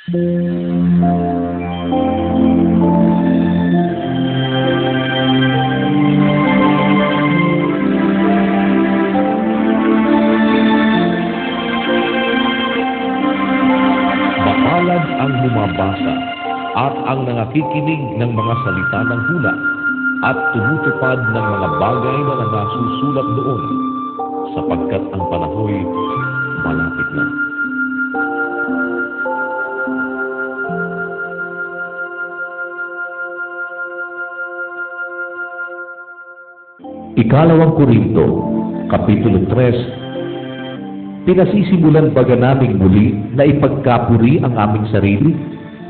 Mapalad ang bumabasa at ang nangakikinig ng mga salita ng hula at tumutupad ng mga bagay na nasusulat doon, sapagkat ang panahoy malapit na. Ikalawang Korinto, Kapitulo 3. Pinasisimulan baga naming muli na ipagkapuri ang aming sarili?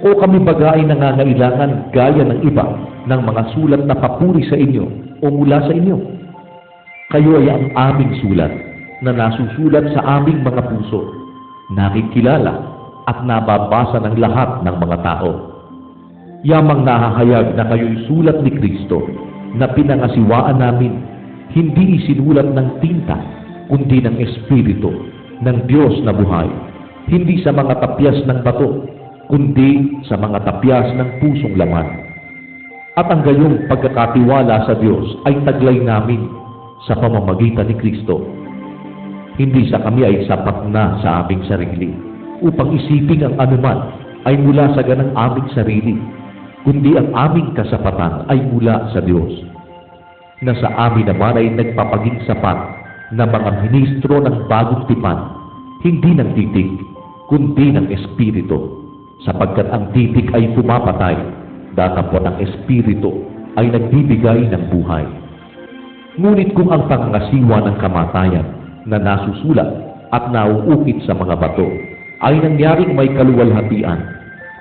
O kami baga ay nangangailangan gaya ng iba ng mga sulat na papuri sa inyo o mula sa inyo? Kayo ay ang aming sulat na nasusulat sa aming mga puso, nakikilala at nababasa ng lahat ng mga tao. Yamang nahahayag na kayo'y sulat ni Kristo na pinangasiwaan namin, hindi isinulat ng tinta, kundi ng Espiritu ng Diyos na buhay, hindi sa mga tapyas ng bato, kundi sa mga tapyas ng pusong laman. At ang gayong pagkakatiwala sa Diyos ay taglay namin sa pamamagitan ni Kristo. Hindi sa kami ay sapat na sa aming sarili, upang isipin ang anuman ay mula sa ganang aming sarili, kundi ang aming kasapatan ay mula sa Diyos, na sa amin naman ay nagpapaging sapat na mga ministro ng bagong tipan, hindi ng titik, kundi ng Espiritu, sapagkat ang titik ay pumapatay, datapot ang Espiritu ay nagbibigay ng buhay. Ngunit kung ang pangangasiwa ng kamatayan na nasusulat at nauukit sa mga bato ay nangyaring may kaluwalhatian,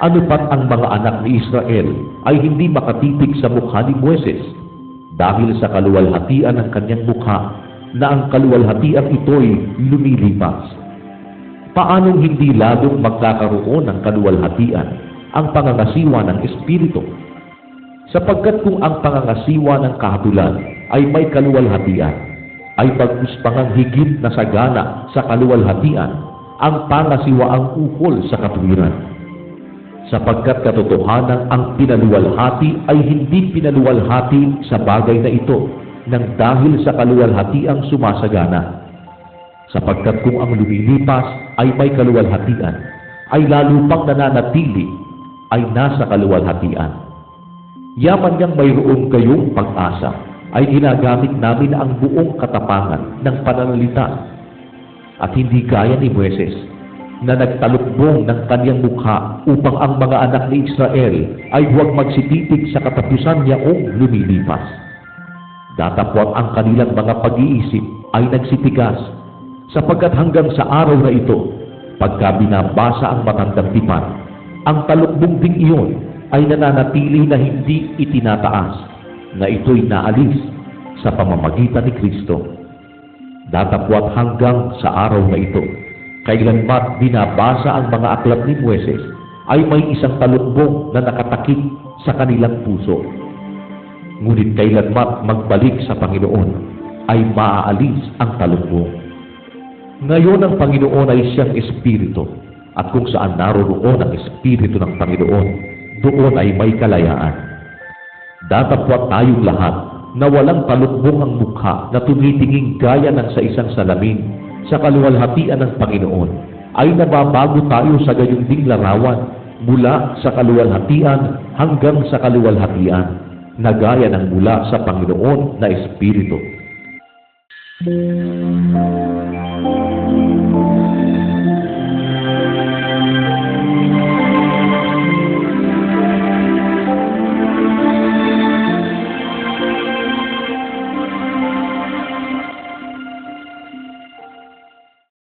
ano pat ang mga anak ni Israel ay hindi makatitig sa mukha ni Moises dahil sa kaluwalhatian ng kanyang mukha, na ang kaluwalhatian ito'y lumilipas. Paanong hindi lalong magkakaroon ng kaluwalhatian ang pangangasiwa ng Espiritu? Sapagkat kung ang pangangasiwa ng kahatulan ay may kaluwalhatian, ay bagkus pangang higit na sagana sa kaluwalhatian ang pangasiwaang ukol sa katuwiran. Sapagkat katotohanan ang pinaluwalhati ay hindi pinaluwalhati sa bagay na ito nang dahil sa kaluwalhatiang sumasagana. Sapagkat kung ang lumilipas ay may kaluwalhatian, ay lalo pang nananatili ay nasa kaluwalhatian. Yaman niyang mayroong kayong pag-asa, ay ginagamit namin ang buong katapangan ng pananalita, at hindi gaya ni Moises, na nagtalukbong ng kanyang mukha upang ang mga anak ni Israel ay huwag magsititig sa katapusan niyaong lumilipas. Datapwat ang kanilang mga pag-iisip ay nagsitigas, sapagkat hanggang sa araw na ito, pagka binabasa ang matandang tipan, ang talukbong ding iyon ay nananatili na hindi itinataas, na ito'y naalis sa pamamagitan ni Kristo. Datapwat hanggang sa araw na ito, kailanmat binabasa ang mga aklat ni Moises, ay may isang talukbong na nakatakip sa kanilang puso. Ngunit kailanmat magbalik sa Panginoon, ay maaalis ang talukbong. Ngayon ang Panginoon ay siyang Espiritu, at kung saan naroroon ang Espiritu ng Panginoon, doon ay may kalayaan. Datapwat tayong lahat na walang talukbong ang mukha na tumitinging gaya ng sa isang salamin sa kaluwalhatian ng Panginoon, ay nababago tayo sa gayong ding larawan mula sa kaluwalhatian hanggang sa kaluwalhatian, na gaya ng mula sa Panginoon na Espiritu.